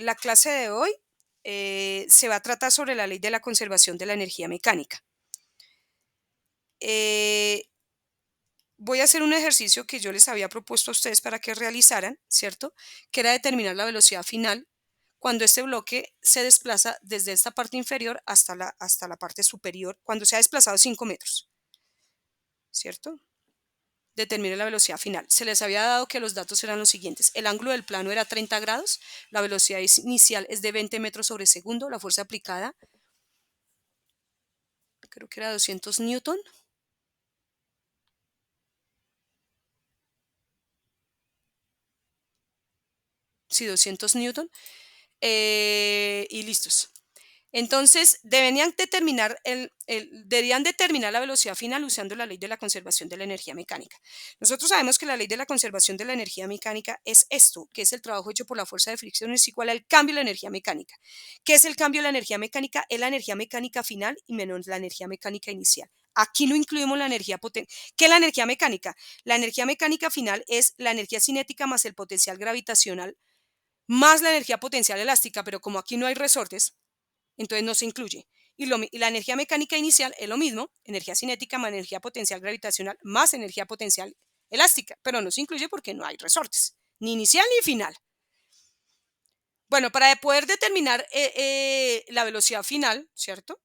La clase de hoy se va a tratar sobre la ley de la conservación de la energía mecánica. Eh, Voy a hacer un ejercicio que yo les había propuesto a ustedes para que realizaran, ¿cierto? Que era determinar la velocidad final cuando este bloque se desplaza desde esta parte inferior hasta la parte superior, cuando se ha desplazado 5 metros, ¿cierto? Determine la velocidad final. Se les había dado que los datos eran los siguientes. El ángulo del plano era 30 grados, la velocidad inicial es de 20 metros sobre segundo, la fuerza aplicada creo que era 200 newton. Sí, 200 newton. Y listos. Entonces, deberían determinar la velocidad final usando la ley de la conservación de la energía mecánica. Nosotros sabemos que la ley de la conservación de la energía mecánica es esto, que es el trabajo hecho por la fuerza de fricción es igual al cambio de la energía mecánica. ¿Qué es el cambio de la energía mecánica? Es la energía mecánica final y menos la energía mecánica inicial. Aquí no incluimos la energía potente. ¿Qué es la energía mecánica? La energía mecánica final es la energía cinética más el potencial gravitacional más la energía potencial elástica, pero como aquí no hay resortes, entonces no se incluye. Y la energía mecánica inicial es lo mismo, energía cinética más energía potencial gravitacional más energía potencial elástica, pero no se incluye porque no hay resortes, ni inicial ni final. Bueno, para poder determinar la velocidad final, ¿cierto?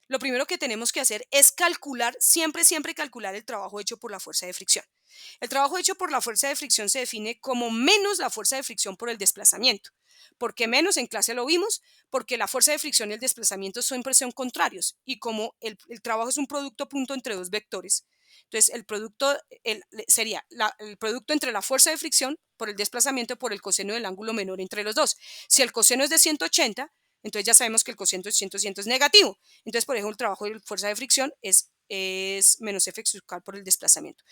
Lo primero que tenemos que hacer es calcular, siempre calcular el trabajo hecho por la fuerza de fricción. El trabajo hecho por la fuerza de fricción se define como menos la fuerza de fricción por el desplazamiento. ¿Por qué menos? En clase lo vimos, porque la fuerza de fricción y el desplazamiento siempre son contrarios y como el trabajo es un producto punto entre dos vectores, entonces el producto sería el producto entre la fuerza de fricción por el desplazamiento por el coseno del ángulo menor entre los dos. Si el coseno es de 180, entonces ya sabemos que el coseno de 180 es negativo. Entonces, por ejemplo, el trabajo de fuerza de fricción es menos F sub K por el desplazamiento.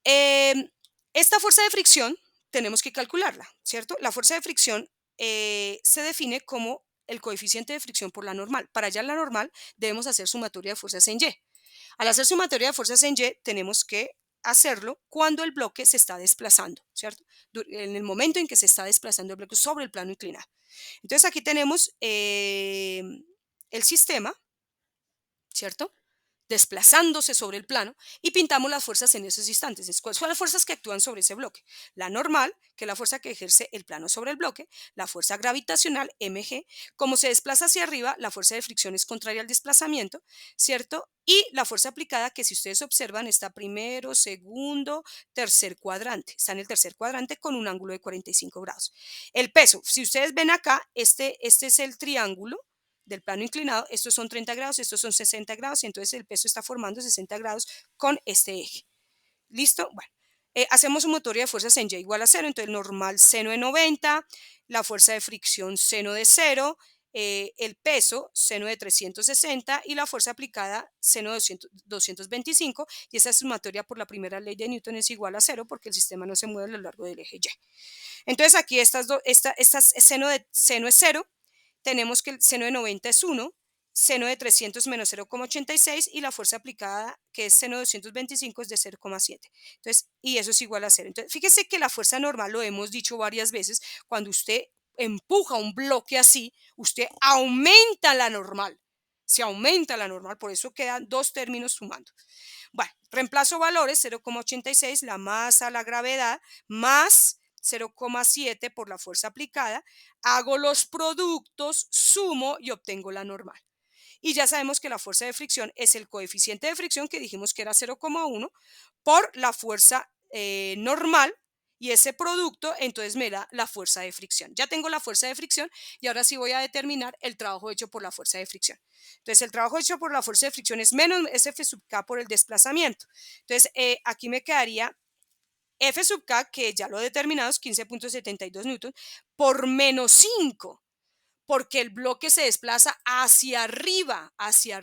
Esta fuerza de fricción tenemos que calcularla, ¿cierto? La fuerza de fricción se define como el coeficiente de fricción por la normal. Para hallar la normal debemos hacer sumatoria de fuerzas en Y. Al hacer sumatoria de fuerzas en Y tenemos que hacerlo cuando el bloque se está desplazando, ¿cierto? En el momento en que se está desplazando el bloque sobre el plano inclinado. Entonces aquí tenemos el sistema, ¿cierto? Desplazándose sobre el plano y pintamos las fuerzas en esos instantes. ¿Cuáles son las fuerzas que actúan sobre ese bloque? La normal, que es la fuerza que ejerce el plano sobre el bloque, la fuerza gravitacional, mg, como se desplaza hacia arriba, la fuerza de fricción es contraria al desplazamiento, ¿cierto? Y la fuerza aplicada, que si ustedes observan, está primero, segundo, tercer cuadrante. Está en el tercer cuadrante con un ángulo de 45 grados. El peso, si ustedes ven acá, este es el triángulo del plano inclinado, estos son 30 grados, estos son 60 grados, y entonces el peso está formando 60 grados con este eje. ¿Listo? Bueno, hacemos sumatoria de fuerzas en Y igual a 0, entonces el normal seno de 90, la fuerza de fricción seno de 0, el peso seno de 360 y la fuerza aplicada seno de 225, y esa sumatoria por la primera ley de Newton es igual a 0 porque el sistema no se mueve a lo largo del eje Y. Entonces aquí seno es 0, tenemos que el seno de 90 es 1, seno de 300 menos 0,86 y la fuerza aplicada, que es seno de 225, es de 0,7. Entonces, y eso es igual a 0. Entonces, fíjese que la fuerza normal, lo hemos dicho varias veces, cuando usted empuja un bloque así, usted aumenta la normal. Se aumenta la normal, por eso quedan dos términos sumando. Bueno, reemplazo valores, 0,86, la masa, la gravedad, más 0,7 por la fuerza aplicada, hago los productos, sumo y obtengo la normal. Y ya sabemos que la fuerza de fricción es el coeficiente de fricción que dijimos que era 0,1 por la fuerza normal y ese producto entonces me da la fuerza de fricción. Ya tengo la fuerza de fricción y ahora sí voy a determinar el trabajo hecho por la fuerza de fricción. Entonces el trabajo hecho por la fuerza de fricción es menos F sub K por el desplazamiento. Entonces aquí me quedaría F sub K, que ya lo he determinado, es 15.72 newton, por menos 5, porque el bloque se desplaza hacia arriba, hacia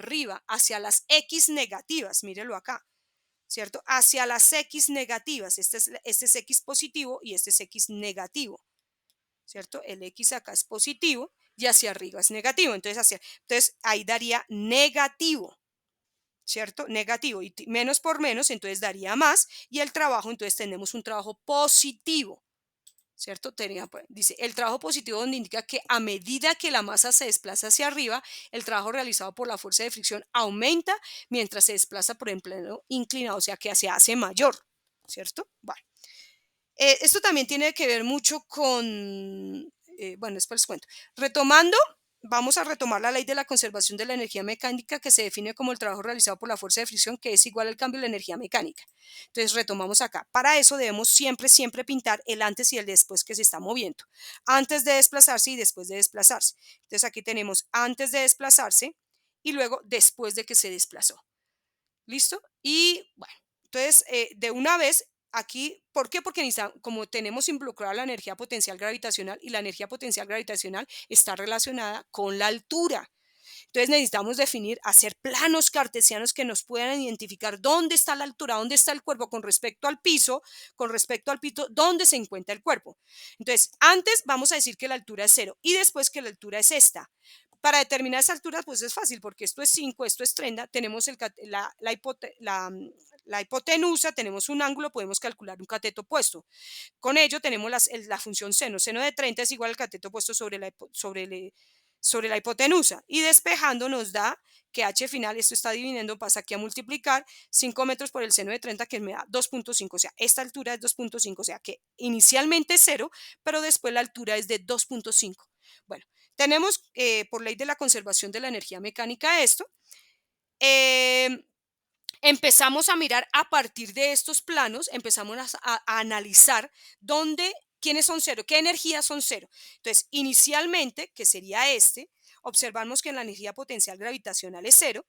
las X negativas, mírelo acá, ¿cierto? Hacia las X negativas, este es X positivo y este es X negativo, ¿cierto? El X acá es positivo y hacia arriba es negativo, entonces ahí daría negativo. ¿Cierto? Negativo y menos por menos, entonces daría más y el trabajo, entonces tenemos un trabajo positivo, ¿cierto? Dice, el trabajo positivo donde indica que a medida que la masa se desplaza hacia arriba, el trabajo realizado por la fuerza de fricción aumenta mientras se desplaza por el plano inclinado, o sea que se hace mayor, ¿cierto? Bueno, esto también tiene que ver mucho con, bueno, después les cuento. Retomando, vamos a retomar la ley de la conservación de la energía mecánica que se define como el trabajo realizado por la fuerza de fricción que es igual al cambio de la energía mecánica. Entonces retomamos acá. Para eso debemos siempre, siempre pintar el antes y el después que se está moviendo. Antes de desplazarse y después de desplazarse. Entonces aquí tenemos antes de desplazarse y luego después de que se desplazó. ¿Listo? Y bueno, entonces de una vez aquí, ¿por qué? Porque como tenemos involucrada la energía potencial gravitacional y la energía potencial gravitacional está relacionada con la altura. Entonces necesitamos definir, hacer planos cartesianos que nos puedan identificar dónde está la altura, dónde está el cuerpo con respecto al pito, dónde se encuentra el cuerpo. Entonces, antes vamos a decir que la altura es 0 y después que la altura es esta. Para determinar esa altura, pues es fácil, porque esto es 5, esto es 30, tenemos la hipotenusa, tenemos un ángulo, podemos calcular un cateto opuesto. Con ello tenemos la función seno. Seno de 30 es igual al cateto opuesto sobre la hipotenusa. Y despejando nos da que h final, esto está dividiendo, pasa aquí a multiplicar 5 metros por el seno de 30, que me da 2.5. O sea, esta altura es 2.5. O sea, que inicialmente es 0, pero después la altura es de 2.5. Bueno, tenemos por ley de la conservación de la energía mecánica esto. Empezamos a mirar a partir de estos planos, empezamos a analizar quiénes son 0, qué energías son 0. Entonces, inicialmente, que sería observamos que la energía potencial gravitacional es 0.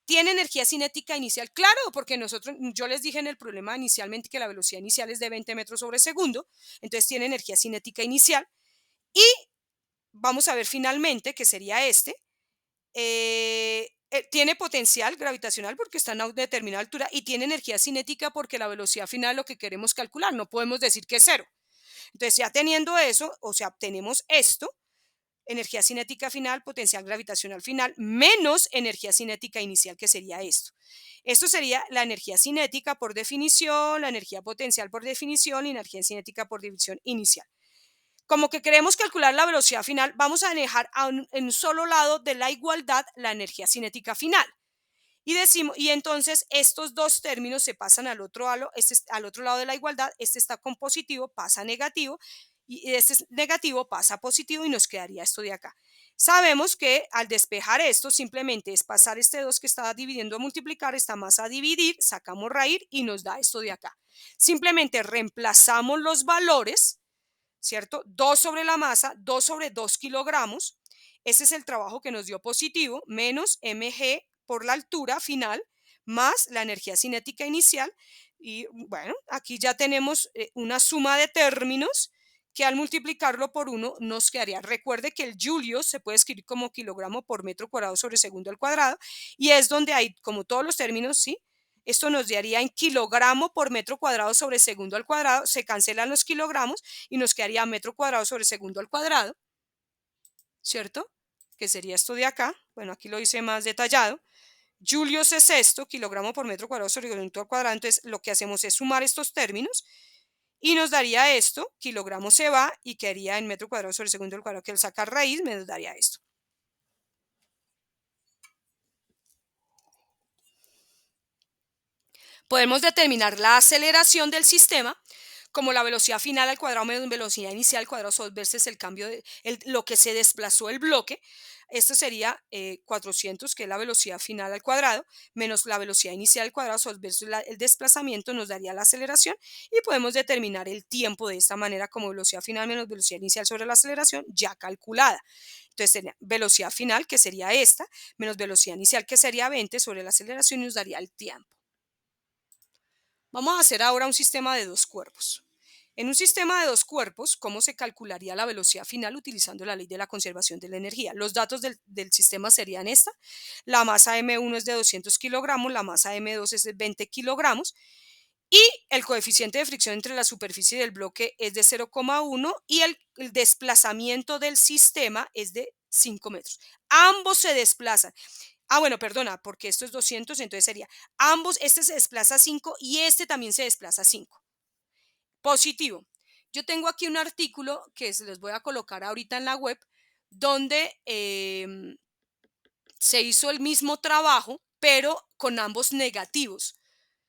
¿Tiene energía cinética inicial? Claro, porque yo les dije en el problema inicialmente que la velocidad inicial es de 20 metros sobre segundo, entonces tiene energía cinética inicial. Y vamos a ver finalmente, que sería tiene potencial gravitacional porque está a determinada altura y tiene energía cinética porque la velocidad final es lo que queremos calcular, no podemos decir que es 0. Entonces ya teniendo eso, o sea, obtenemos esto, energía cinética final, potencial gravitacional final, menos energía cinética inicial, que sería esto. Esto sería la energía cinética por definición, la energía potencial por definición y energía cinética por definición inicial. Como que queremos calcular la velocidad final, vamos a dejar en un solo lado de la igualdad la energía cinética final. Y entonces estos dos términos se pasan al otro lado de la igualdad, este está con positivo, pasa a negativo, y este es negativo, pasa a positivo y nos quedaría esto de acá. Sabemos que al despejar esto simplemente es pasar este 2 que estaba dividiendo a multiplicar, esta más a dividir, sacamos raíz y nos da esto de acá. Simplemente reemplazamos los valores, ¿cierto? 2 sobre la masa, 2 sobre 2 kilogramos. Ese es el trabajo que nos dio positivo, menos mg por la altura final, más la energía cinética inicial. Y bueno, aquí ya tenemos una suma de términos que al multiplicarlo por 1 nos quedaría. Recuerde que el Julio se puede escribir como kilogramo por metro cuadrado sobre segundo al cuadrado y es donde hay, como todos los términos, ¿sí? Esto nos daría en kilogramo por metro cuadrado sobre segundo al cuadrado, se cancelan los kilogramos y nos quedaría metro cuadrado sobre segundo al cuadrado, ¿cierto? Que sería esto de acá. Bueno, aquí lo hice más detallado. Julios es esto, kilogramo por metro cuadrado sobre segundo al cuadrado. Entonces, lo que hacemos es sumar estos términos y nos daría esto, kilogramo se va y quedaría en metro cuadrado sobre segundo al cuadrado, que al sacar raíz me daría esto. Podemos determinar la aceleración del sistema como la velocidad final al cuadrado menos velocidad inicial al cuadrado, dos veces el cambio de lo que se desplazó el bloque. Esto sería 400, que es la velocidad final al cuadrado, menos la velocidad inicial al cuadrado, dos veces el desplazamiento nos daría la aceleración y podemos determinar el tiempo de esta manera como velocidad final menos velocidad inicial sobre la aceleración ya calculada. Entonces sería velocidad final, que sería esta, menos velocidad inicial, que sería 20 sobre la aceleración y nos daría el tiempo. Vamos a hacer ahora un sistema de dos cuerpos. En un sistema de dos cuerpos, ¿cómo se calcularía la velocidad final utilizando la ley de la conservación de la energía? Los datos del sistema serían esta. La masa M1 es de 200 kilogramos, la masa M2 es de 20 kilogramos y el coeficiente de fricción entre la superficie del bloque es de 0,1 y el desplazamiento del sistema es de 5 metros. Ambos se desplazan. Bueno, perdona, porque esto es 200, entonces sería ambos, este se desplaza 5 y este también se desplaza 5. Positivo. Yo tengo aquí un artículo que se los voy a colocar ahorita en la web, donde se hizo el mismo trabajo, pero con ambos negativos.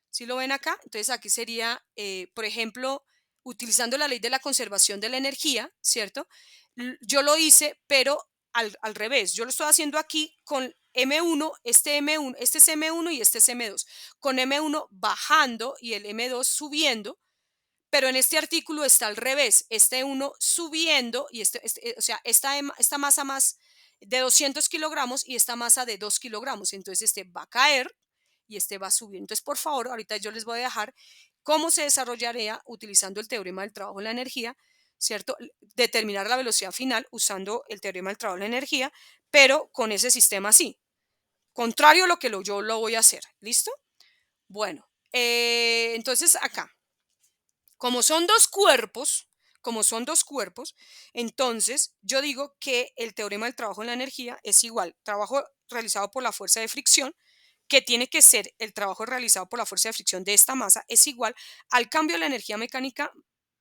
¿Sí lo ven acá? Entonces aquí sería, por ejemplo, utilizando la ley de la conservación de la energía, ¿cierto? Yo lo hice, pero al revés. Yo lo estoy haciendo aquí con M1, este es M1 y este es M2. Con M1 bajando y el M2 subiendo, pero en este artículo está al revés, este uno subiendo y o sea, esta masa más de 200 kilogramos y esta masa de 2 kilogramos. Entonces este va a caer y este va a subir. Entonces, por favor, ahorita yo les voy a dejar cómo se desarrollaría utilizando el teorema del trabajo en la energía, ¿cierto? Determinar la velocidad final usando el teorema del trabajo en la energía, pero con ese sistema así. Contrario a lo que yo lo voy a hacer. ¿Listo? Bueno, entonces acá. Como son dos cuerpos, entonces yo digo que el teorema del trabajo en la energía es igual, trabajo realizado por la fuerza de fricción, que tiene que ser el trabajo realizado por la fuerza de fricción de esta masa, es igual al cambio de la energía mecánica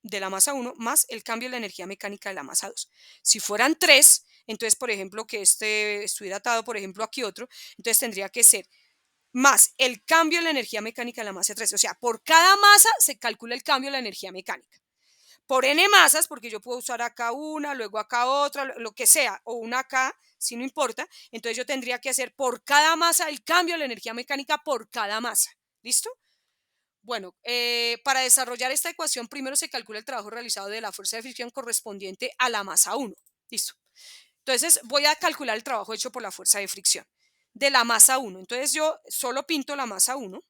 de la masa 1 más el cambio de la energía mecánica de la masa 2. Si fueran 3, entonces, por ejemplo, que este estuviera atado, por ejemplo, aquí otro, entonces tendría que ser más el cambio de la energía mecánica de la masa 3. O sea, por cada masa se calcula el cambio de la energía mecánica. Por n masas, porque yo puedo usar acá una, luego acá otra, lo que sea, o una acá, si no importa, entonces yo tendría que hacer por cada masa el cambio de la energía mecánica por cada masa. ¿Listo? Bueno, para desarrollar esta ecuación, primero se calcula el trabajo realizado de la fuerza de fricción correspondiente a la masa 1. ¿Listo? Entonces voy a calcular el trabajo hecho por la fuerza de fricción de la masa 1. Entonces yo solo pinto la masa 1.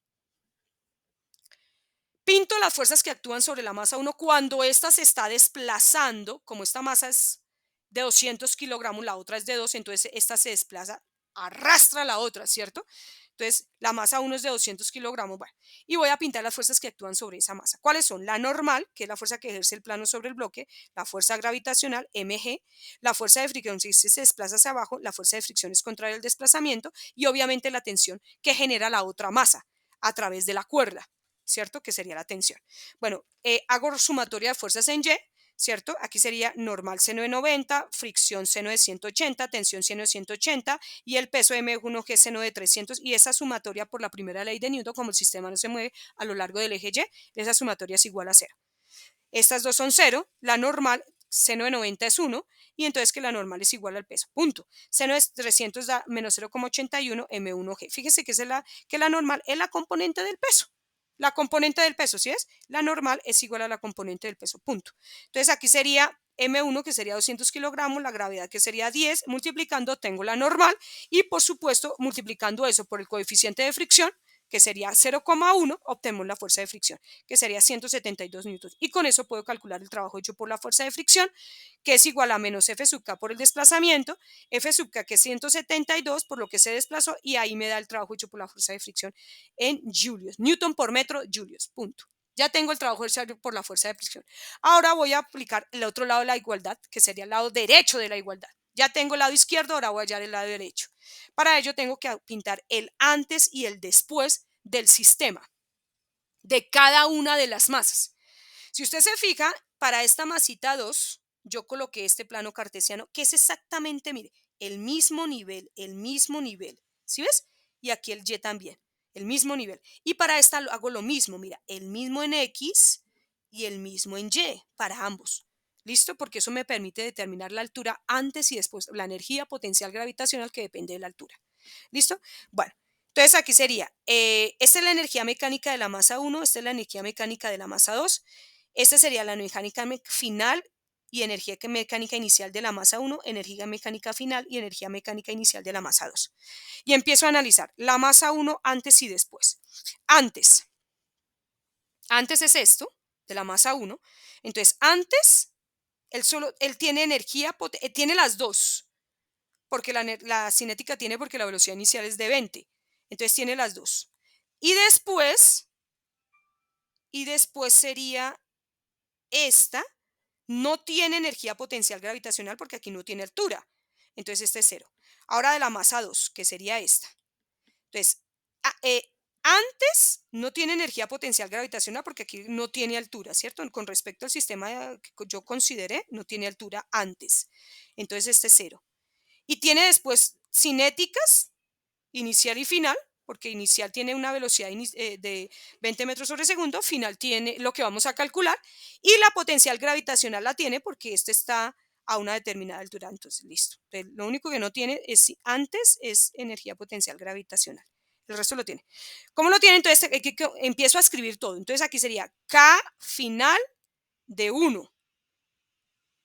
Pinto las fuerzas que actúan sobre la masa 1 cuando ésta se está desplazando, como esta masa es de 200 kilogramos, la otra es de 2, entonces esta se desplaza, arrastra a la otra, ¿cierto? Entonces la masa 1 es de 200 kilogramos, bueno, y voy a pintar las fuerzas que actúan sobre esa masa. ¿Cuáles son? La normal, que es la fuerza que ejerce el plano sobre el bloque, la fuerza gravitacional, mg, la fuerza de fricción si se desplaza hacia abajo, la fuerza de fricción es contraria al desplazamiento y obviamente la tensión que genera la otra masa a través de la cuerda. ¿Cierto? Que sería la tensión. Bueno, hago sumatoria de fuerzas en Y, ¿cierto? Aquí sería normal seno de 90, fricción seno de 180, tensión seno de 180 y el peso M1 que es seno de 300 y esa sumatoria por la primera ley de Newton, como el sistema no se mueve a lo largo del eje Y, esa sumatoria es igual a 0. Estas dos son 0, la normal seno de 90 es 1 y entonces que la normal es igual al peso, punto. Seno de 300 da menos 0,81 M1G. Fíjese que la normal es la componente del peso. La componente del peso, ¿sí es? La normal es igual a la componente del peso, punto. Entonces aquí sería M1 que sería 200 kilogramos, la gravedad que sería 10, multiplicando tengo la normal y por supuesto multiplicando eso por el coeficiente de fricción, que sería 0,1, obtenemos la fuerza de fricción, que sería 172 newtons. Y con eso puedo calcular el trabajo hecho por la fuerza de fricción, que es igual a menos F sub K por el desplazamiento, F sub K que es 172 por lo que se desplazó, y ahí me da el trabajo hecho por la fuerza de fricción en julios, newton por metro, julios, punto. Ya tengo el trabajo hecho por la fuerza de fricción. Ahora voy a aplicar el otro lado de la igualdad, que sería el lado derecho de la igualdad. Ya tengo el lado izquierdo, ahora voy a hallar el lado derecho. Para ello tengo que pintar el antes y el después del sistema, de cada una de las masas. Si usted se fija, para esta masita 2, yo coloqué este plano cartesiano, que es exactamente, mire, el mismo nivel, ¿sí ves? Y aquí el Y también, el mismo nivel. Y para esta hago lo mismo, mira, el mismo en X y el mismo en Y, para ambos. ¿Listo? Porque eso me permite determinar la altura antes y después, la energía potencial gravitacional que depende de la altura. ¿Listo? Bueno, entonces aquí sería, esta es la energía mecánica de la masa 1, esta es la energía mecánica de la masa 2, esta sería la energía final y energía mecánica inicial de la masa 1, energía mecánica final y energía mecánica inicial de la masa 2. Y empiezo a analizar la masa 1 antes y después. Antes es esto, de la masa 1. Entonces, antes, él tiene energía, tiene las dos, porque la cinética tiene porque la velocidad inicial es de 20. Entonces tiene las dos. Y después sería esta, no tiene energía potencial gravitacional porque aquí no tiene altura. Entonces este es 0. Ahora de la masa 2, que sería esta. Entonces, Antes no tiene energía potencial gravitacional porque aquí no tiene altura, ¿cierto? Con respecto al sistema que yo consideré, no tiene altura antes. Entonces este es cero. Y tiene después cinéticas, inicial y final, porque inicial tiene una velocidad de 20 metros sobre segundo, final tiene lo que vamos a calcular, y la potencial gravitacional la tiene porque este está a una determinada altura. Entonces, listo. Entonces, lo único que no tiene es antes es energía potencial gravitacional. El resto lo tiene. ¿Cómo lo tiene? Entonces, empiezo a escribir todo. Entonces, aquí sería K final de 1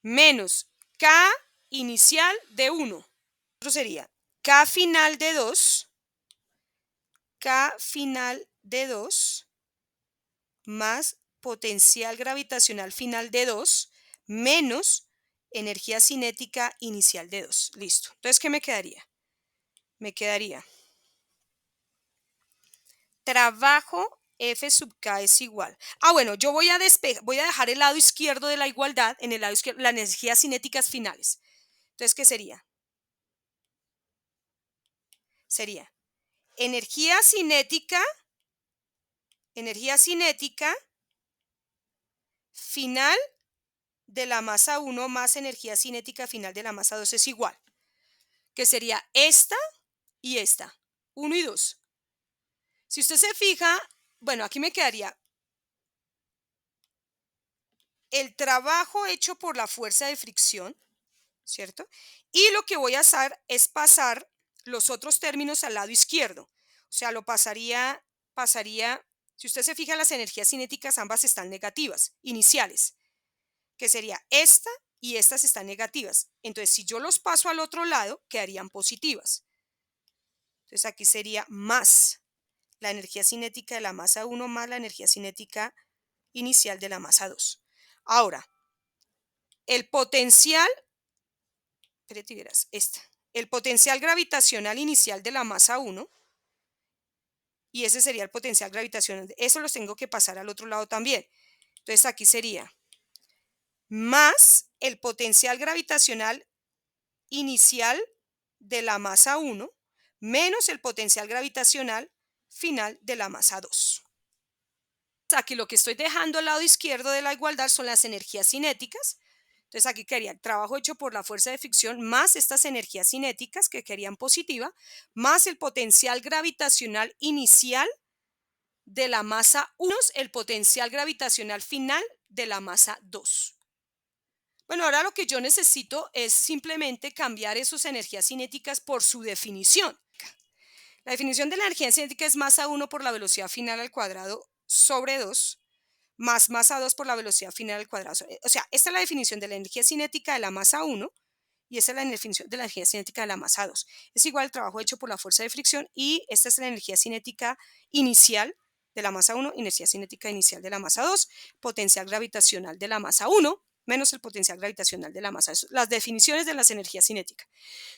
menos K inicial de 1. Otro sería K final de 2, K final de 2 más potencial gravitacional final de 2 menos energía cinética inicial de 2. Listo. Entonces, ¿qué me quedaría? Me quedaría trabajo F sub K es igual. Bueno, yo voy a dejar el lado izquierdo de la igualdad, en el lado izquierdo, las energías cinéticas finales. Entonces, ¿qué sería? Sería energía cinética final de la masa 1 más energía cinética final de la masa 2 es igual, que sería esta y esta, 1 y 2. Si usted se fija, bueno, aquí me quedaría el trabajo hecho por la fuerza de fricción, ¿cierto? Y lo que voy a hacer es pasar los otros términos al lado izquierdo. O sea, pasaría, si usted se fija, las energías cinéticas ambas están negativas, iniciales, que sería esta y estas están negativas. Entonces, si yo los paso al otro lado, quedarían positivas. Entonces, aquí sería más la energía cinética de la masa 1 más la energía cinética inicial de la masa 2. Ahora, el potencial, espérate, verás, el potencial gravitacional inicial de la masa 1, y ese sería el potencial gravitacional, eso los tengo que pasar al otro lado también. Entonces aquí sería más el potencial gravitacional inicial de la masa 1 menos el potencial gravitacional final de la masa 2. Aquí lo que estoy dejando al lado izquierdo de la igualdad son las energías cinéticas. Entonces aquí quedaría el trabajo hecho por la fuerza de fricción más estas energías cinéticas que querían positiva, más el potencial gravitacional inicial de la masa 1, el potencial gravitacional final de la masa 2. Bueno, ahora lo que yo necesito es simplemente cambiar esas energías cinéticas por su definición. La definición de la energía cinética es masa 1 por la velocidad final al cuadrado sobre 2 más masa 2 por la velocidad final al cuadrado. O sea, esta es la definición de la energía cinética de la masa 1 y esta es la definición de la energía cinética de la masa 2. Es igual al trabajo hecho por la fuerza de fricción y esta es la energía cinética inicial de la masa 1, energía cinética inicial de la masa 2, potencial gravitacional de la masa 1 menos el potencial gravitacional de la masa 2. Las definiciones de las energías cinéticas.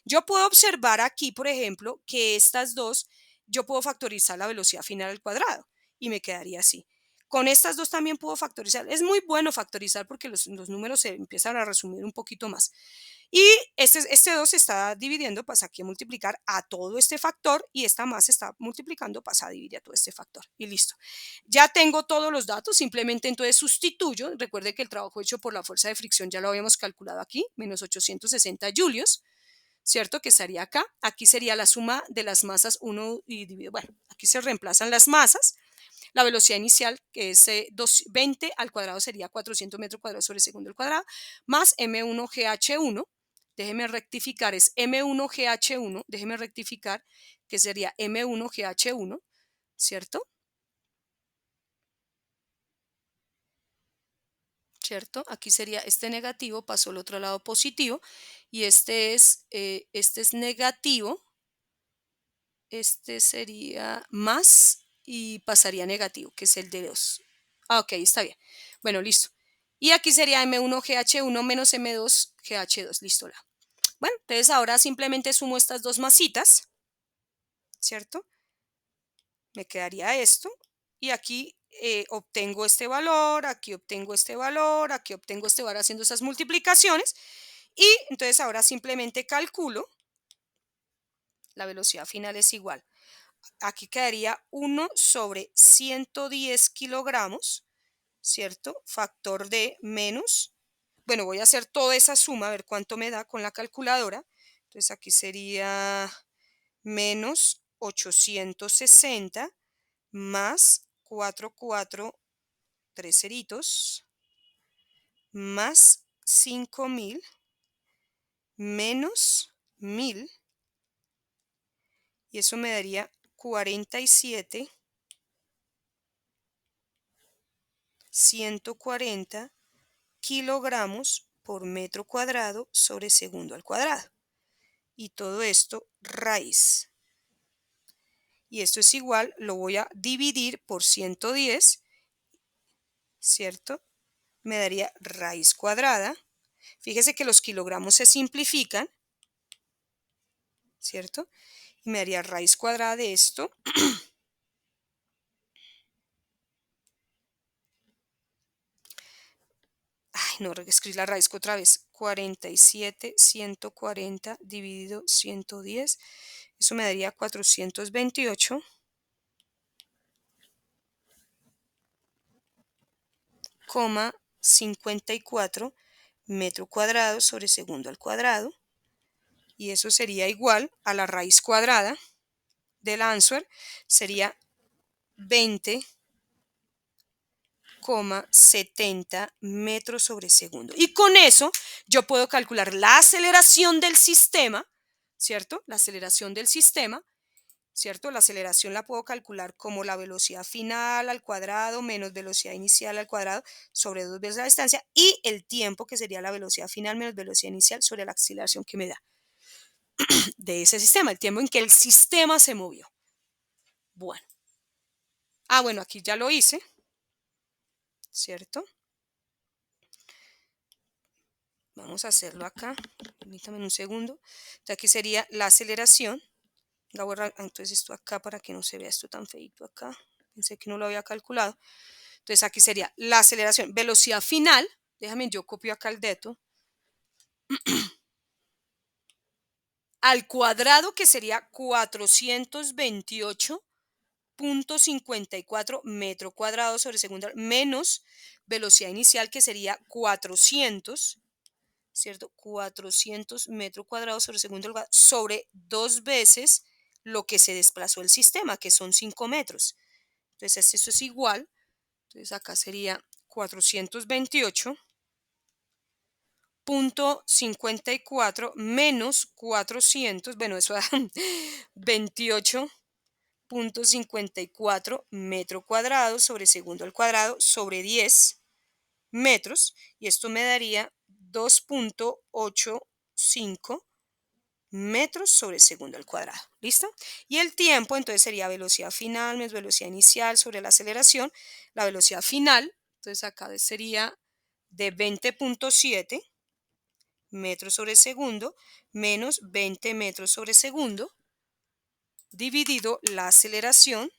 Yo puedo observar aquí, por ejemplo, que estas dos, yo puedo factorizar la velocidad final al cuadrado y me quedaría así. Con estas dos también puedo factorizar. Es muy bueno factorizar porque los números se empiezan a resumir un poquito más. Y este 2 se está dividiendo, pasa aquí a multiplicar a todo este factor y esta más se está multiplicando, pasa a dividir a todo este factor. Y listo. Ya tengo todos los datos, simplemente entonces sustituyo. Recuerde que el trabajo hecho por la fuerza de fricción ya lo habíamos calculado aquí, menos 860 julios, ¿cierto? Que estaría acá. Aquí sería la suma de las masas 1 y dividido. Bueno, aquí se reemplazan las masas. La velocidad inicial, que es 20 al cuadrado, sería 400 metros cuadrados sobre segundo al cuadrado, más M1GH1. Déjeme rectificar, es M1GH1. Déjeme rectificar, que sería M1GH1, ¿cierto? ¿Cierto? Aquí sería este negativo, pasó al otro lado positivo, y este es negativo, este sería más y pasaría negativo, que es el de 2. Ok, está bien. Bueno, listo. Y aquí sería M1GH1 menos M2GH2. Listo. Bueno, entonces ahora simplemente sumo estas dos masitas, ¿cierto? Me quedaría esto. Y aquí obtengo este valor, aquí obtengo este valor, aquí obtengo este valor haciendo esas multiplicaciones. Y entonces ahora simplemente calculo la velocidad final es igual aquí quedaría 1 sobre 110 kilogramos, ¿cierto? Factor de menos, bueno, voy a hacer toda esa suma, a ver cuánto me da con la calculadora. Entonces aquí sería menos 860 más 4, 4, 3 ceritos, más 5000 menos 1000, y eso me daría 47.140 kilogramos por metro cuadrado sobre segundo al cuadrado. Y todo esto raíz. Y esto es igual, lo voy a dividir por 110, ¿cierto? Me daría raíz cuadrada. Fíjese que los kilogramos se simplifican, ¿cierto? Y me daría raíz cuadrada de esto. Ay, no, escribí la raíz otra vez. 47.140 dividido 110. Eso me daría 428,54 metro cuadrado sobre segundo al cuadrado. Y eso sería igual a la raíz cuadrada del answer, sería 20,70 metros sobre segundo. Y con eso yo puedo calcular la aceleración del sistema, ¿cierto? La aceleración del sistema, ¿cierto? La aceleración la puedo calcular como la velocidad final al cuadrado menos velocidad inicial al cuadrado sobre 2 veces la distancia, y el tiempo, que sería la velocidad final menos velocidad inicial sobre la aceleración que me da de ese sistema, el tiempo en que el sistema se movió. Bueno. Bueno, aquí ya lo hice, ¿cierto? Vamos a hacerlo acá. Permítame un segundo. Entonces aquí sería la aceleración. La voy a borrar entonces esto acá para que no se vea esto tan feito acá. Pensé que no lo había calculado. Entonces aquí sería la aceleración, velocidad final. Déjame, yo copio acá el dato. Al cuadrado, que sería 428,54 metro cuadrado sobre segundo, menos velocidad inicial, que sería 400, ¿cierto? 400 metros cuadrados sobre segundo sobre 2 veces lo que se desplazó el sistema, que son 5 metros. Entonces, eso es igual. Entonces, acá sería 428,54 menos 400, bueno, eso da 28,54 metros cuadrados sobre segundo al cuadrado sobre 10 metros, y esto me daría 2,85 metros sobre segundo al cuadrado. ¿Listo? Y el tiempo entonces sería velocidad final menos velocidad inicial sobre la aceleración. La velocidad final, entonces acá sería de 20,7 metros sobre segundo menos 20 metros sobre segundo dividido la aceleración,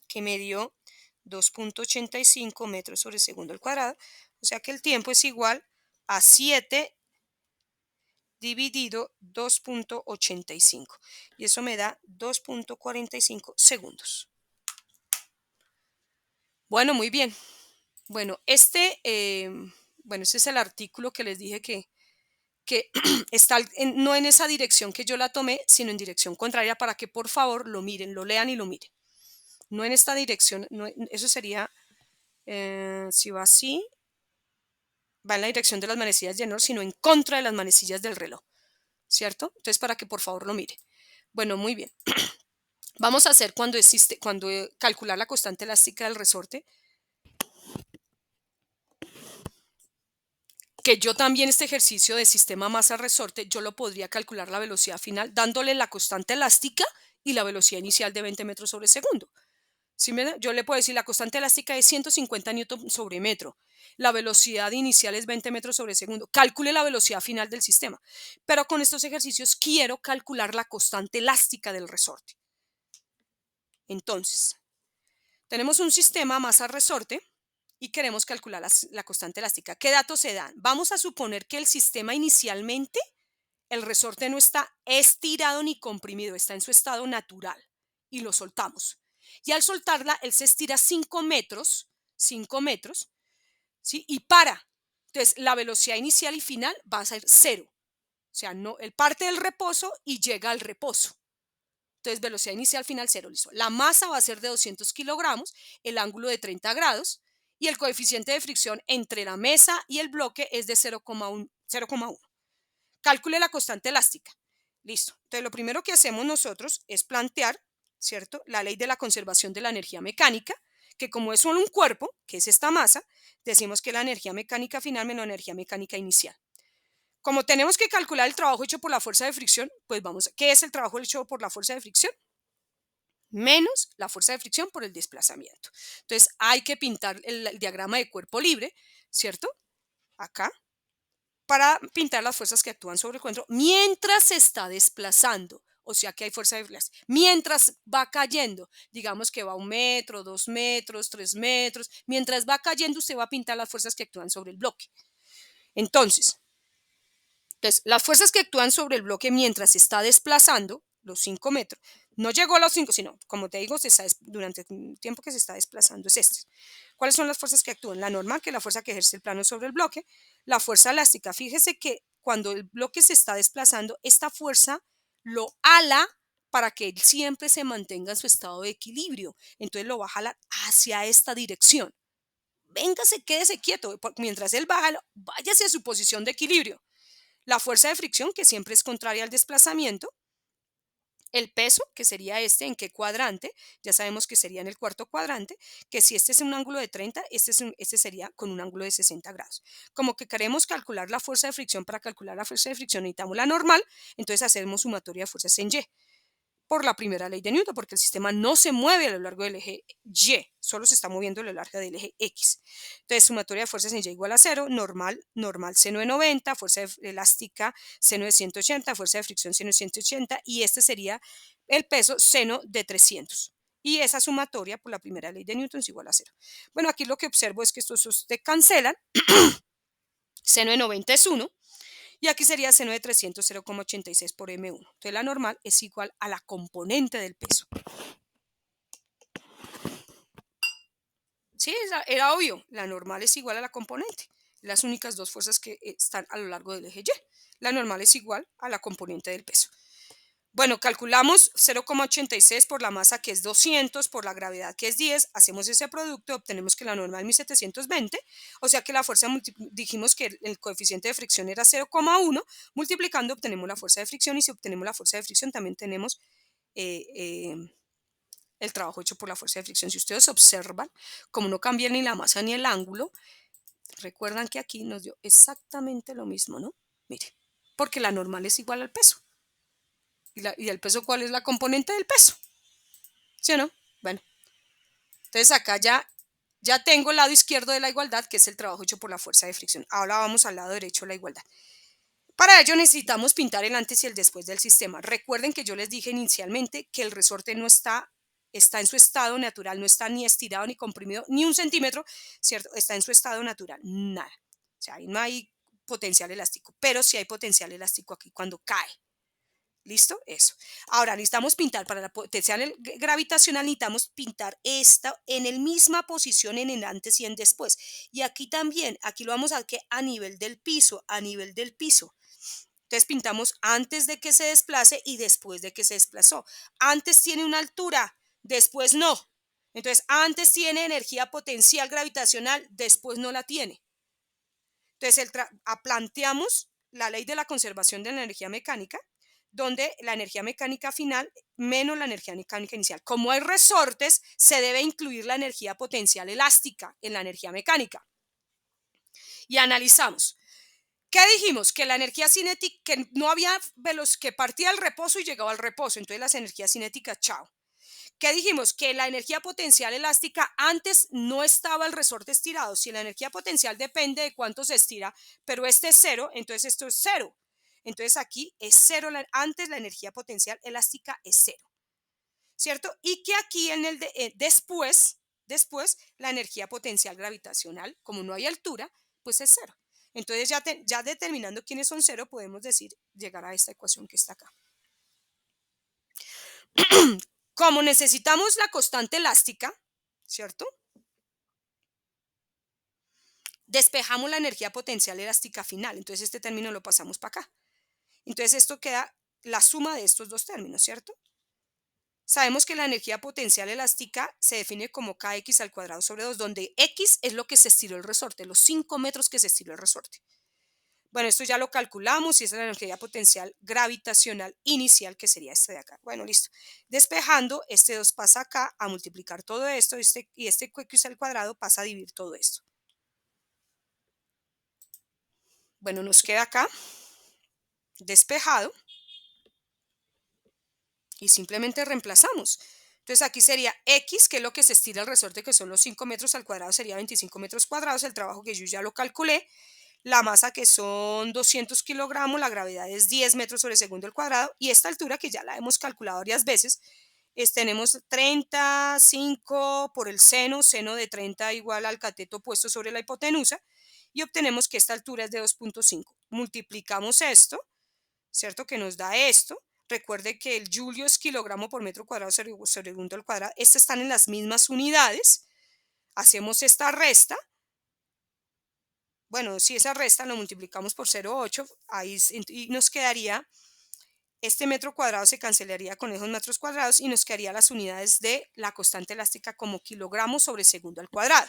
que me dio 2,85 metros sobre segundo al cuadrado. O sea que el tiempo es igual a 7 dividido 2,85. Y eso me da 2,45 segundos. Bueno, muy bien. Bueno, bueno, este es el artículo que les dije que está no en esa dirección que yo la tomé, sino en dirección contraria, para que por favor lo miren, lo lean y lo miren. No en esta dirección, no, eso sería, si va así, va en la dirección de las manecillas de Nord, sino en contra de las manecillas del reloj, ¿cierto? Entonces, para que por favor lo mire. Bueno, muy bien. Vamos a hacer cuando calcular la constante elástica del resorte, que yo también este ejercicio de sistema masa-resorte, yo lo podría calcular la velocidad final dándole la constante elástica y la velocidad inicial de 20 metros sobre segundo. ¿Sí me da? Yo le puedo decir la constante elástica es 150 newton sobre metro. La velocidad inicial es 20 metros sobre segundo. Calcule la velocidad final del sistema. Pero con estos ejercicios quiero calcular la constante elástica del resorte. Entonces, tenemos un sistema masa-resorte y queremos calcular la constante elástica. ¿Qué datos se dan? Vamos a suponer que el sistema inicialmente el resorte no está estirado ni comprimido, está en su estado natural y lo soltamos. Y al soltarla, él se estira 5 metros, ¿sí? Y para. Entonces, la velocidad inicial y final va a ser cero. O sea, no, él parte del reposo y llega al reposo. Entonces, velocidad inicial, final, cero, listo. La masa va a ser de 200 kilogramos, el ángulo de 30 grados y el coeficiente de fricción entre la mesa y el bloque es de 0,1. Calcule la constante elástica. Listo. Entonces, lo primero que hacemos nosotros es plantear, ¿cierto?, la ley de la conservación de la energía mecánica, que como es solo un cuerpo, que es esta masa, decimos que la energía mecánica final menos la energía mecánica inicial. Como tenemos que calcular el trabajo hecho por la fuerza de fricción, pues vamos, ¿qué es el trabajo hecho por la fuerza de fricción? Menos la fuerza de fricción por el desplazamiento. Entonces hay que pintar el diagrama de cuerpo libre, ¿cierto? Acá, para pintar las fuerzas que actúan sobre el cuerpo mientras se está desplazando. O sea que hay fuerza de fricción. Mientras va cayendo, digamos que va 1 metro, 2 metros, 3 metros, mientras va cayendo usted va a pintar las fuerzas que actúan sobre el bloque. Entonces, las fuerzas que actúan sobre el bloque mientras se está desplazando, los 5 metros, no llegó a los 5, sino, como te digo, durante el tiempo que se está desplazando es este. ¿Cuáles son las fuerzas que actúan? La normal, que es la fuerza que ejerce el plano sobre el bloque, la fuerza elástica. Fíjese que cuando el bloque se está desplazando, esta fuerza lo ala para que él siempre se mantenga en su estado de equilibrio. Entonces lo va a jalar hacia esta dirección. Véngase, quédese quieto. Mientras él baja, vaya hacia su posición de equilibrio. La fuerza de fricción, que siempre es contraria al desplazamiento. El peso, que sería este, ¿en qué cuadrante? Ya sabemos que sería en el cuarto cuadrante, que si este es un ángulo de 30, este sería con un ángulo de 60 grados. Como que queremos calcular la fuerza de fricción, para calcular la fuerza de fricción necesitamos la normal, entonces hacemos sumatoria de fuerzas en Y. Por la primera ley de Newton, porque el sistema no se mueve a lo largo del eje Y, solo se está moviendo a lo largo del eje X. Entonces, sumatoria de fuerzas en Y igual a 0, normal seno de 90, fuerza elástica seno de 180, fuerza de fricción seno de 180, y este sería el peso seno de 300. Y esa sumatoria por la primera ley de Newton es igual a 0. Bueno, aquí lo que observo es que estos se cancelan. Seno de 90 es 1. Y aquí sería seno de 300, 0,86 por M1. Entonces la normal es igual a la componente del peso. Sí, era obvio. La normal es igual a la componente. Las únicas dos fuerzas que están a lo largo del eje Y. La normal es igual a la componente del peso. Bueno, calculamos 0,86 por la masa, que es 200, por la gravedad, que es 10. Hacemos ese producto, obtenemos que la normal es 1720. O sea que la fuerza, dijimos que el coeficiente de fricción era 0,1. Multiplicando obtenemos la fuerza de fricción, y si obtenemos la fuerza de fricción también tenemos el trabajo hecho por la fuerza de fricción. Si ustedes observan, como no cambia ni la masa ni el ángulo, recuerdan que aquí nos dio exactamente lo mismo, ¿no? Mire, porque la normal es igual al peso. ¿Y el peso cuál es la componente del peso? ¿Sí o no? Bueno, entonces acá ya tengo el lado izquierdo de la igualdad, que es el trabajo hecho por la fuerza de fricción. Ahora vamos al lado derecho de la igualdad. Para ello necesitamos pintar el antes y el después del sistema. Recuerden que yo les dije inicialmente que el resorte no está en su estado natural, no está ni estirado ni comprimido, ni 1 centímetro, ¿cierto? Está en su estado natural, nada. O sea, ahí no hay potencial elástico, pero sí hay potencial elástico aquí cuando cae. ¿Listo? Eso. Ahora necesitamos pintar para la potencial gravitacional, necesitamos pintar esta en la misma posición en el antes y en después. Y aquí también, aquí lo vamos a que a nivel del piso, a nivel del piso. Entonces pintamos antes de que se desplace y después de que se desplazó. Antes tiene una altura, después no. Entonces antes tiene energía potencial gravitacional, después no la tiene. Entonces planteamos la ley de la conservación de la energía mecánica, donde la energía mecánica final menos la energía mecánica inicial. Como hay resortes, se debe incluir la energía potencial elástica en la energía mecánica. Y analizamos. ¿Qué dijimos? Que la energía cinética, que no había que partía del reposo y llegaba al reposo. Entonces las energías cinéticas, chao. ¿Qué dijimos? Que la energía potencial elástica antes no estaba el resorte estirado. Si la energía potencial depende de cuánto se estira, pero este es 0, entonces esto es 0. Entonces aquí es 0, antes la energía potencial elástica es 0, ¿cierto? Y que aquí en el después la energía potencial gravitacional, como no hay altura, pues es 0. Entonces ya determinando quiénes son cero, podemos decir, llegar a esta ecuación que está acá. Como necesitamos la constante elástica, ¿cierto? Despejamos la energía potencial elástica final. Entonces este término lo pasamos para acá. Entonces esto queda la suma de estos dos términos, ¿cierto? Sabemos que la energía potencial elástica se define como kx al cuadrado sobre 2, donde x es lo que se estiró el resorte, los 5 metros que se estiró el resorte. Bueno, esto ya lo calculamos y esa es la energía potencial gravitacional inicial, que sería este de acá. Bueno, listo. Despejando, este 2 pasa acá a multiplicar todo esto y este x al cuadrado pasa a dividir todo esto. Bueno, nos queda acá despejado y simplemente reemplazamos. Entonces aquí sería x, que es lo que se estira el resorte, que son los 5 metros al cuadrado, sería 25 metros cuadrados, el trabajo que yo ya lo calculé, la masa que son 200 kilogramos, la gravedad es 10 metros sobre segundo al cuadrado, y esta altura que ya la hemos calculado varias veces, tenemos 35 por el seno de 30 igual al cateto puesto sobre la hipotenusa, y obtenemos que esta altura es de 2.5. Multiplicamos esto, ¿cierto? Que nos da esto. Recuerde que el julio es kilogramo por metro cuadrado sobre segundo al cuadrado. Estas están en las mismas unidades. Hacemos esta resta. Bueno, si esa resta lo multiplicamos por 0,8, ahí y nos quedaría, este metro cuadrado se cancelaría con esos metros cuadrados y nos quedaría las unidades de la constante elástica como kilogramos sobre segundo al cuadrado,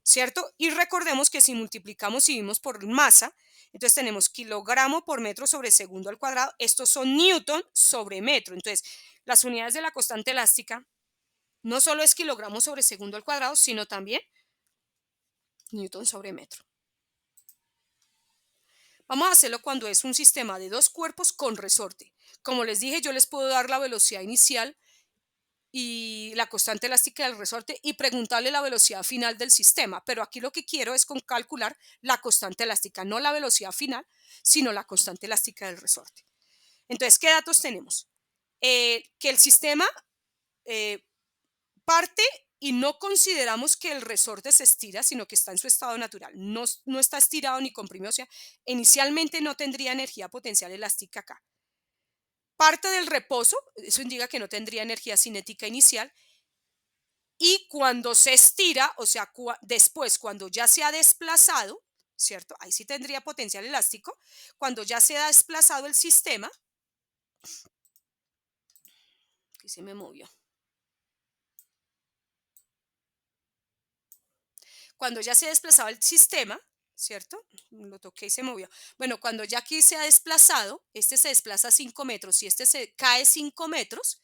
¿cierto? Y recordemos que si multiplicamos y dividimos por masa, entonces tenemos kilogramo por metro sobre segundo al cuadrado. Estos son newton sobre metro. Entonces, las unidades de la constante elástica no solo es kilogramo sobre segundo al cuadrado, sino también newton sobre metro. Vamos a hacerlo cuando es un sistema de dos cuerpos con resorte. Como les dije, yo les puedo dar la velocidad inicial y la constante elástica del resorte y preguntarle la velocidad final del sistema. Pero aquí lo que quiero es calcular la constante elástica, no la velocidad final, sino la constante elástica del resorte. Entonces, ¿qué datos tenemos? Que el sistema parte y no consideramos que el resorte se estira, sino que está en su estado natural. No está estirado ni comprimido, o sea, inicialmente no tendría energía potencial elástica acá. Parte del reposo, eso indica que no tendría energía cinética inicial, y cuando se estira, o sea, después, cuando ya se ha desplazado, ¿cierto? Ahí sí tendría potencial elástico. Cuando ya se ha desplazado el sistema, aquí se me movió. Cuando ya se ha desplazado el sistema, ¿cierto? Lo toqué y se movió. Bueno, cuando ya aquí se ha desplazado, este se desplaza 5 metros y este se cae 5 metros,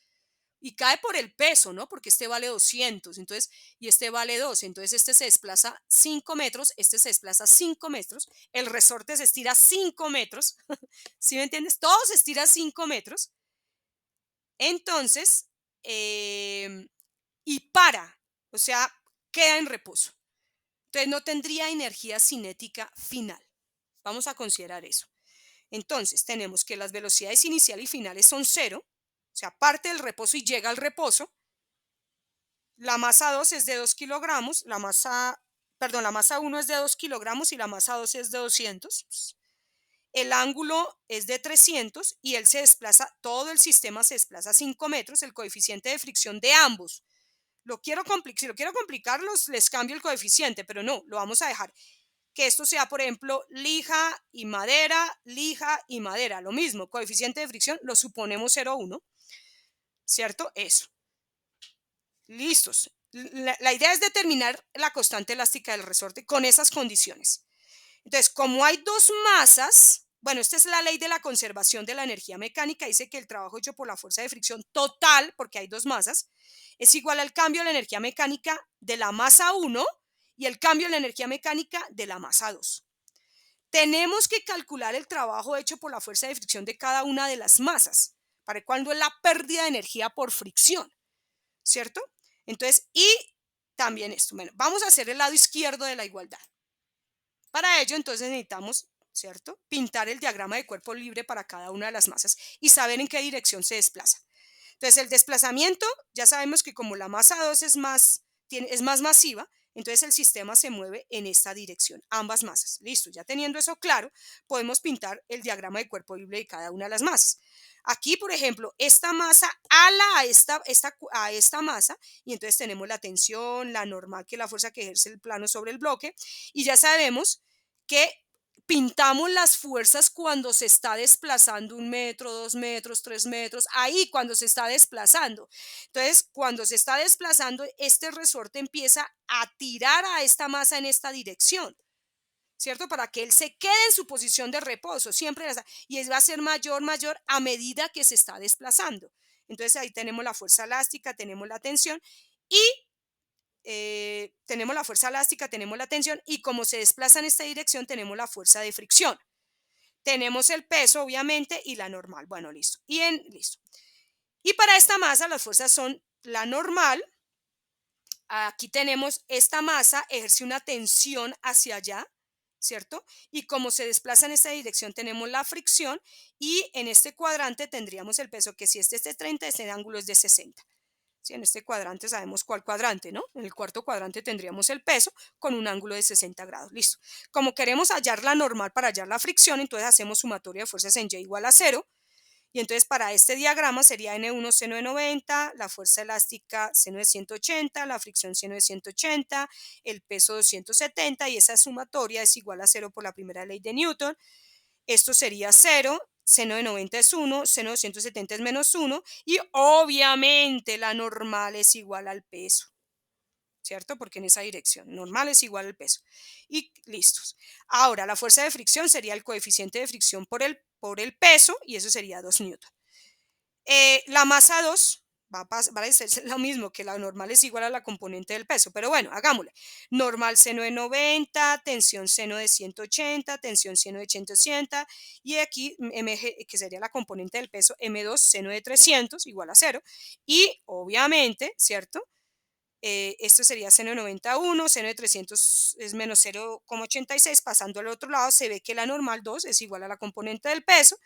y cae por el peso, ¿no? Porque este vale 200, entonces, y este vale 2, entonces este se desplaza 5 metros, este se desplaza 5 metros, el resorte se estira 5 metros, ¿sí me entiendes? Todo se estira 5 metros, entonces, y para, o sea, queda en reposo. Entonces no tendría energía cinética final. Vamos a considerar eso. Entonces tenemos que las velocidades iniciales y finales son cero, o sea, parte del reposo y llega al reposo. La masa 2 es de 2 kilogramos, la masa 1 es de 2 kilogramos y la masa 2 es de 200. El ángulo es de 300 y él se desplaza, todo el sistema se desplaza 5 metros, el coeficiente de fricción de ambos. Si lo quiero complicar, les cambio el coeficiente, pero no, lo vamos a dejar. Que esto sea, por ejemplo, lija y madera, lo mismo, coeficiente de fricción, lo suponemos 0,1, ¿cierto? Eso. Listos. La idea es determinar la constante elástica del resorte con esas condiciones. Entonces, como hay dos masas, bueno, esta es la ley de la conservación de la energía mecánica, dice que el trabajo hecho por la fuerza de fricción total, porque hay dos masas, es igual al cambio de la energía mecánica de la masa 1 y el cambio de la energía mecánica de la masa 2. Tenemos que calcular el trabajo hecho por la fuerza de fricción de cada una de las masas, para cuándo es la pérdida de energía por fricción, ¿cierto? Entonces, y también esto, bueno, vamos a hacer el lado izquierdo de la igualdad. Para ello, entonces necesitamos, ¿cierto?, pintar el diagrama de cuerpo libre para cada una de las masas y saber en qué dirección se desplaza. Entonces, el desplazamiento, ya sabemos que como la masa 2 es más masiva, Entonces el sistema se mueve en esta dirección, ambas masas. Listo, ya teniendo eso claro, podemos pintar el diagrama de cuerpo libre de cada una de las masas. Aquí, por ejemplo, esta masa ala a esta masa y entonces tenemos la tensión, la normal, que es la fuerza que ejerce el plano sobre el bloque, y ya sabemos que pintamos las fuerzas cuando se está desplazando 1 metro, 2 metros, 3 metros, ahí cuando se está desplazando. Entonces, cuando se está desplazando, este resorte empieza a tirar a esta masa en esta dirección, ¿cierto? Para que él se quede en su posición de reposo, siempre, y va a ser mayor, mayor a medida que se está desplazando. Entonces, ahí tenemos la fuerza elástica, tenemos la tensión y tenemos la fuerza elástica, tenemos la tensión y como se desplaza en esta dirección, tenemos la fuerza de fricción. Tenemos el peso, obviamente, y la normal. Bueno, listo. Listo. Y para esta masa, las fuerzas son la normal. Aquí tenemos esta masa, ejerce una tensión hacia allá, ¿cierto? Y como se desplaza en esta dirección, tenemos la fricción y en este cuadrante tendríamos el peso, que si este es de 30, este ángulo es de 60. ¿Sí? En este cuadrante sabemos cuál cuadrante, ¿no? En el cuarto cuadrante tendríamos el peso con un ángulo de 60 grados. Listo. Como queremos hallar la normal para hallar la fricción, entonces hacemos sumatoria de fuerzas en Y igual a 0. Y entonces para este diagrama sería N1 seno de 90, la fuerza elástica seno de 180, la fricción seno de 180, el peso 270 y esa sumatoria es igual a 0 por la primera ley de Newton. Esto sería 0, seno de 90 es 1, seno de 270 es menos 1 y obviamente la normal es igual al peso, ¿cierto? Porque en esa dirección, normal es igual al peso. Y listos. Ahora, la fuerza de fricción sería el coeficiente de fricción por el peso y eso sería 2 newton. La masa 2 va a parecer lo mismo, que la normal es igual a la componente del peso, pero bueno, hagámosle. Normal seno de 90, tensión seno de 180, tensión seno de 180 y aquí mg, que sería la componente del peso, m2 seno de 300 igual a 0 y obviamente, ¿cierto? Esto sería seno de 91, seno de 300 es menos 0,86, pasando al otro lado se ve que la normal 2 es igual a la componente del peso.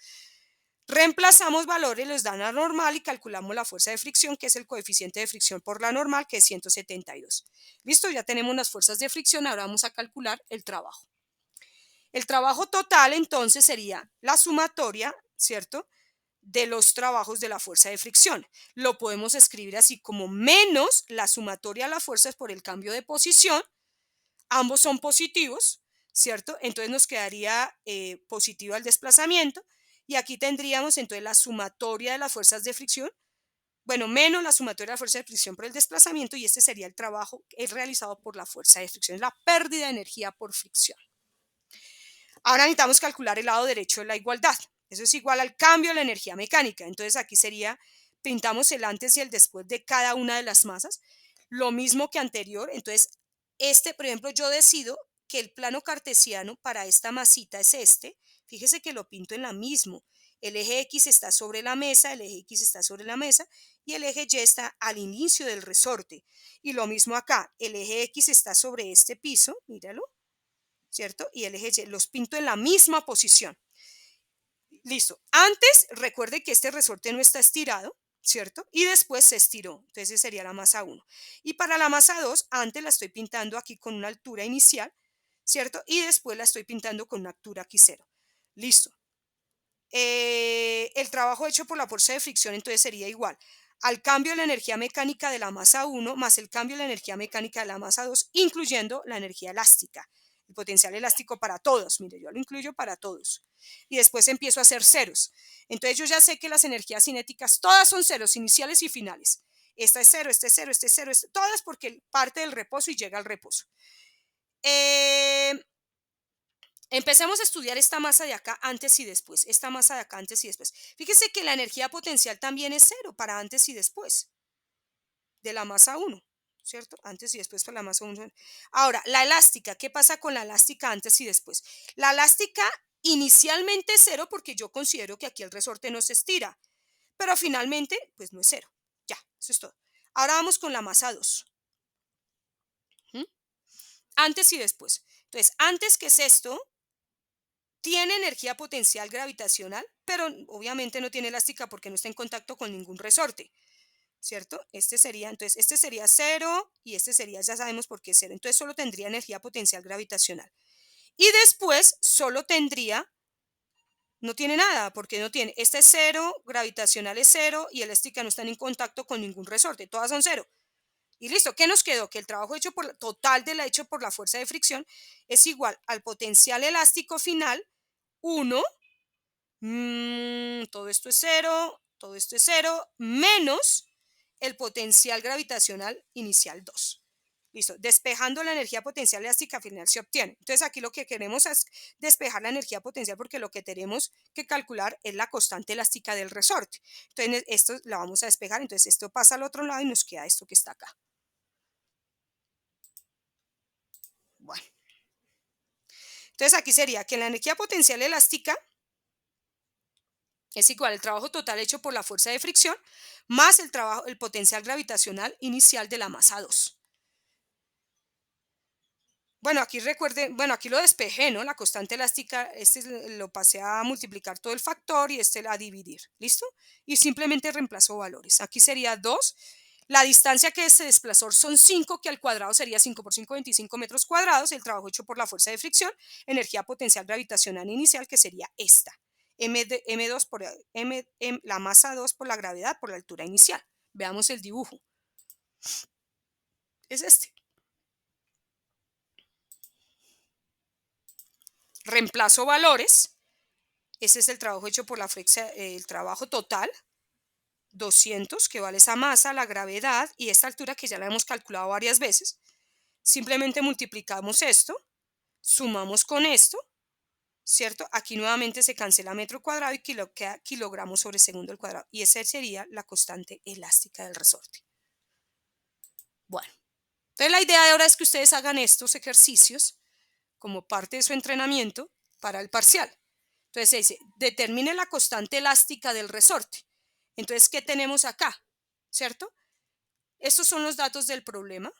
Reemplazamos valores, les dan la normal y calculamos la fuerza de fricción, que es el coeficiente de fricción por la normal, que es 172. Listo, ya tenemos las fuerzas de fricción, ahora vamos a calcular el trabajo. El trabajo total entonces sería la sumatoria, ¿cierto?, de los trabajos de la fuerza de fricción. Lo podemos escribir así como menos la sumatoria de las fuerzas por el cambio de posición. Ambos son positivos, ¿cierto? Entonces nos quedaría positivo el desplazamiento y aquí tendríamos entonces la sumatoria de las fuerzas de fricción, bueno, menos la sumatoria de la fuerza de fricción por el desplazamiento y este sería el trabajo realizado por la fuerza de fricción, la pérdida de energía por fricción. Ahora necesitamos calcular el lado derecho de la igualdad. Eso es igual al cambio de la energía mecánica. Entonces aquí sería, pintamos el antes y el después de cada una de las masas. Lo mismo que anterior. Entonces, por ejemplo, yo decido que el plano cartesiano para esta masita es este. Fíjese que lo pinto en la mismo. El eje X está sobre la mesa, el eje X está sobre la mesa y el eje Y está al inicio del resorte. Y lo mismo acá, el eje X está sobre este piso, míralo, ¿cierto? Y el eje Y, los pinto en la misma posición. Listo. Antes, recuerde que este resorte no está estirado, ¿cierto? Y después se estiró. Entonces, esa sería la masa 1. Y para la masa 2, antes la estoy pintando aquí con una altura inicial, ¿cierto? Y después la estoy pintando con una altura aquí 0. Listo. El trabajo hecho por la fuerza de fricción entonces sería igual al cambio de la energía mecánica de la masa 1 más el cambio de la energía mecánica de la masa 2, incluyendo la energía elástica. El potencial elástico para todos, mire, yo lo incluyo para todos. Y después empiezo a hacer ceros. Entonces yo ya sé que las energías cinéticas todas son ceros, iniciales y finales. Esta es 0, este es 0, este es 0, todas porque parte del reposo y llega al reposo. Empecemos a estudiar esta masa de acá antes y después, esta masa de acá antes y después. Fíjese que la energía potencial también es 0 para antes y después de la masa 1, ¿cierto? Antes y después para la masa 1. Ahora, la elástica, ¿qué pasa con la elástica antes y después? La elástica inicialmente es 0 porque yo considero que aquí el resorte no se estira, pero finalmente pues no es 0. Ya, eso es todo. Ahora vamos con la masa 2. Antes y después. Entonces, antes, ¿qué es esto? Tiene energía potencial gravitacional, pero obviamente no tiene elástica porque no está en contacto con ningún resorte. ¿cierto? Entonces, este sería cero y este sería, ya sabemos por qué cero. Entonces, solo tendría energía potencial gravitacional. Y después, solo tendría, no tiene nada, porque no tiene, este es cero, gravitacional es cero y elástica no están en contacto con ningún resorte, todas son cero. Y listo, ¿qué nos quedó? Que el trabajo total de hecho por la fuerza de fricción es igual al potencial elástico final, 1, todo esto es cero, menos el potencial gravitacional inicial 2. Listo, despejando la energía potencial elástica final se obtiene. Entonces aquí lo que queremos es despejar la energía potencial porque lo que tenemos que calcular es la constante elástica del resorte. Entonces esto la vamos a despejar, entonces esto pasa al otro lado y nos queda esto que está acá. Bueno, entonces aquí sería que la energía potencial elástica es igual al trabajo total hecho por la fuerza de fricción más el potencial gravitacional inicial de la masa 2. Bueno, aquí recuerden, bueno, aquí lo despejé, ¿no? La constante elástica, lo pasé a multiplicar todo el factor y a dividir, ¿listo? Y simplemente reemplazo valores. Aquí sería 2. La distancia que se desplazó son 5, que al cuadrado sería 5 por 5, 25 metros cuadrados. El trabajo hecho por la fuerza de fricción, energía potencial gravitacional inicial, que sería esta. M2 por la masa 2 por la gravedad por la altura inicial. Veamos el dibujo. Es este. Reemplazo valores. Ese es el trabajo hecho por la fuerza, el trabajo total. 200, que vale esa masa, la gravedad y esta altura que ya la hemos calculado varias veces. Simplemente multiplicamos esto, sumamos con esto, ¿cierto? Aquí nuevamente se cancela metro cuadrado y queda kilogramos sobre segundo al cuadrado. Y esa sería la constante elástica del resorte. Bueno, entonces la idea de ahora es que ustedes hagan estos ejercicios como parte de su entrenamiento para el parcial. Entonces se dice, determine la constante elástica del resorte. Entonces, ¿qué tenemos acá? ¿Cierto? Estos son los datos del problema.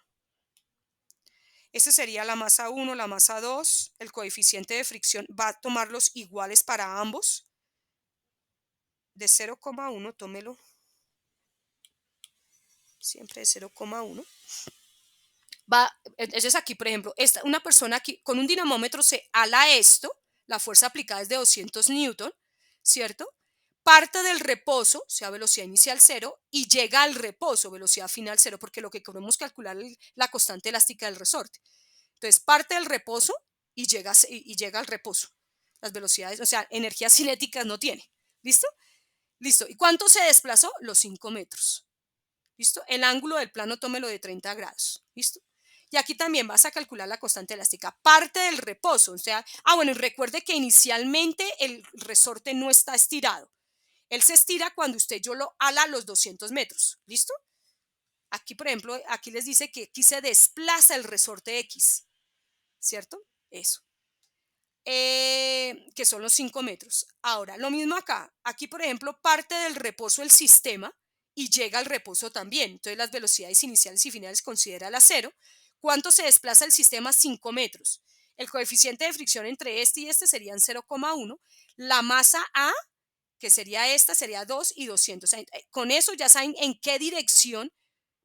Este sería la masa 1, la masa 2, el coeficiente de fricción va a tomarlos iguales para ambos. De 0,1, tómelo siempre de 0,1. Entonces aquí, por ejemplo, una persona aquí con un dinamómetro se ala esto, la fuerza aplicada es de 200 newton, ¿cierto? Parte del reposo, o sea, velocidad inicial 0, y llega al reposo, velocidad final 0, porque lo que queremos calcular es la constante elástica del resorte. Entonces, parte del reposo y llega al reposo. Las velocidades, o sea, energías cinéticas no tiene. ¿Listo? Listo. ¿Y cuánto se desplazó? Los 5 metros. ¿Listo? El ángulo del plano tómelo de 30 grados. ¿Listo? Y aquí también vas a calcular la constante elástica. Parte del reposo. O sea, bueno, y recuerde que inicialmente el resorte no está estirado. Él se estira cuando yo lo ala a los 200 metros. ¿Listo? Aquí, por ejemplo, aquí les dice que aquí se desplaza el resorte X. ¿Cierto? Eso. Que son los 5 metros. Ahora, lo mismo acá. Aquí, por ejemplo, parte del reposo el sistema y llega al reposo también. Entonces, las velocidades iniciales y finales considera la 0. ¿Cuánto se desplaza el sistema? 5 metros. El coeficiente de fricción entre este y este serían 0,1. La masa A, que sería esta, sería 2 y 200. Con eso ya saben en qué dirección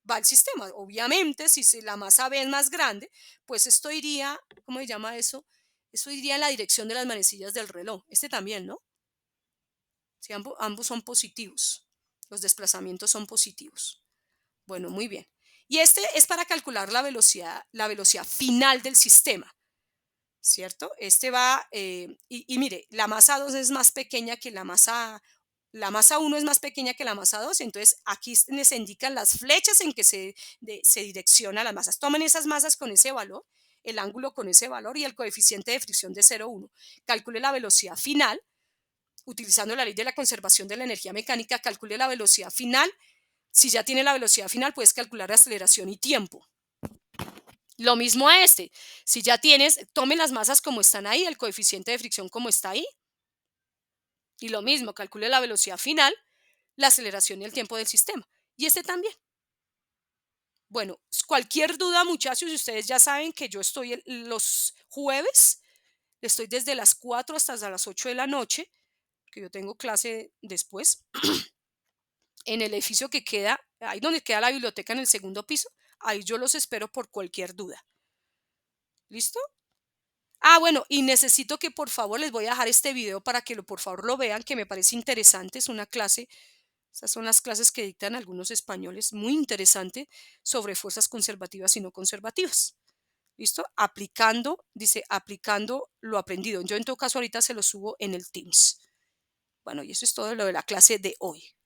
va el sistema. Obviamente, si la masa B es más grande, pues esto iría, ¿cómo se llama eso? Eso iría en la dirección de las manecillas del reloj. Este también, ¿no? Si ambos son positivos. Los desplazamientos son positivos. Bueno, muy bien. Y este es para calcular la velocidad final del sistema, ¿cierto? Este va, y mire, la masa 2 es más pequeña que la masa 1 es más pequeña que la masa 2, entonces aquí les indican las flechas en que se direcciona las masas. Tomen esas masas con ese valor, el ángulo con ese valor y el coeficiente de fricción de 0,1. Calcule la velocidad final, utilizando la ley de la conservación de la energía mecánica, calcule la velocidad final. Si ya tiene la velocidad final, puedes calcular aceleración y tiempo. Lo mismo a este. Si ya tienes, tome las masas como están ahí, el coeficiente de fricción como está ahí. Y lo mismo, calcule la velocidad final, la aceleración y el tiempo del sistema. Y este también. Bueno, cualquier duda, muchachos, ustedes ya saben que yo estoy los jueves, estoy desde las 4 hasta las 8 de la noche, que yo tengo clase después, en el edificio que queda ahí donde queda la biblioteca en el segundo piso, ahí yo los espero por cualquier duda. ¿Listo? Ah, bueno, y necesito que por favor les voy a dejar este video para que por favor lo vean, que me parece interesante. Es una clase, esas son las clases que dictan algunos españoles, muy interesante sobre fuerzas conservativas y no conservativas. ¿Listo? Aplicando, dice, aplicando lo aprendido. Yo en todo caso ahorita se lo subo en el Teams. Bueno, y eso es todo lo de la clase de hoy.